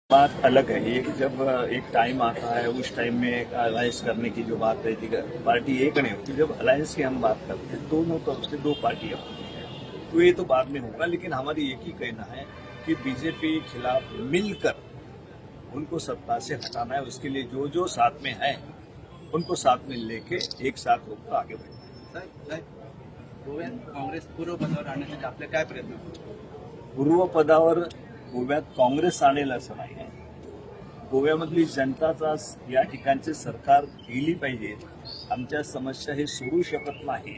बात अलग है। एक जब एक टाइम आता है, उस टाइम में अलायंस करने की जो बात रहती है, पार्टी एक नहीं होती। जब अलायंस की हम बात करते हैं, दोनों तरफ से दो पार्टियां होती हैं, तो ये तो बाद में होगा। लेकिन हमारी एक ही कहना है कि बीजेपी के खिलाफ मिलकर उनको सत्ता से हटाना है। उसके लिए जो जो साथ में है उनको साथ में लेके एक साथ होकर आगे बढ़ना है। गोव्यात काँग्रेस पूर्वपदावर आणण्यासाठी आपले काय प्रयत्न होते? पूर्वपदावर गोव्यात काँग्रेस आणेल असं नाही आहे. गोव्यामधली जनताचा या ठिकाणचे सरकार गेली पाहिजे. आमच्या समस्या हे सोडू शकत नाही.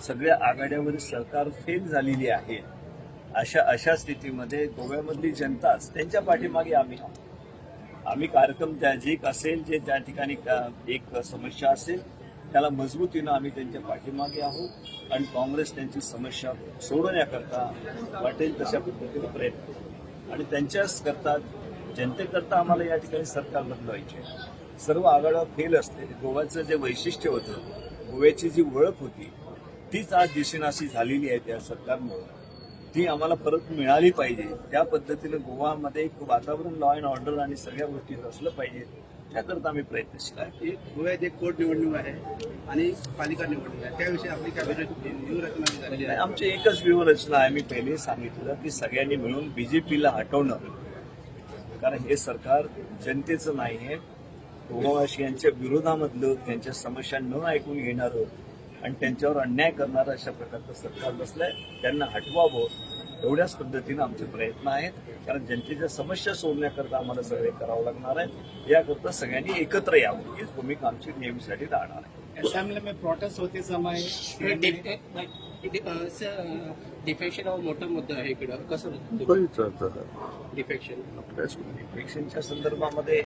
सगळ्या आघाड्यावरील सरकार फेल झालेली आहे. अशा स्थितीमध्ये गोव्यामधली जनताच त्यांच्या पाठीमागे आम्ही आहोत. आम्ही कार्यक्रम जे असेल, जे त्या ठिकाणी एक समस्या असेल, त्याला मजबूतीनं आम्ही त्यांच्या पाठीमागे आहोत आणि काँग्रेस त्यांची समस्या सोडवण्याकरता वाटेल तशा पद्धतीने प्रयत्न करू आणि त्यांच्याच करता जनतेकरता आम्हाला या ठिकाणी सरकार बदलवायचे. सर्व आघाड्या फेल असते. गोव्याचं जे वैशिष्ट्य होतं, गोव्याची जी ओळख होती, तीच आज दिसेनाशी झालेली आहे त्या सरकारमुळे. ती आम्हाला परत मिळाली पाहिजे. त्या पद्धतीनं गोवामध्ये एक वातावरण लॉ अँड ऑर्डर आणि सगळ्या गोष्टीचं असलं पाहिजे, त्याकरता आम्ही प्रयत्नशील आहे. गोव्यात एक पोटनिवडणूक आहे आणि पालिका निवडणूक आहे, त्याविषयी आपली काय व्यूहरचना झालेली आहे? आमची एकच व्यूहरचना आहे. मी पहिले सांगितलं की सगळ्यांनी मिळून बीजेपीला हटवणं, कारण हे सरकार जनतेचं नाही आहे. गोवावासियांच्या विरोधामधलं, त्यांच्या समस्या न ऐकून घेणारं आणि त्यांच्यावर अन्याय करणारं अशा प्रकारचं सरकार बसलंय. त्यांना हटवावं एवढ्याच पद्धतीनं आमचे प्रयत्न आहेत. कारण जनतेच्या समस्या सोडण्याकरता आम्हाला सगळे करावं लागणार आहे. याकरता सगळ्यांनी एकत्र यावं, हीच भूमिका आमची नेहमीसाठी राहणार आहे. असेंबली में प्रोटेस्ट होते समय डिफेक्शन हा मोठा मुद्दा आहे इकडं. कसं डिफेक्शन डिफेक्शनच्या संदर्भामध्ये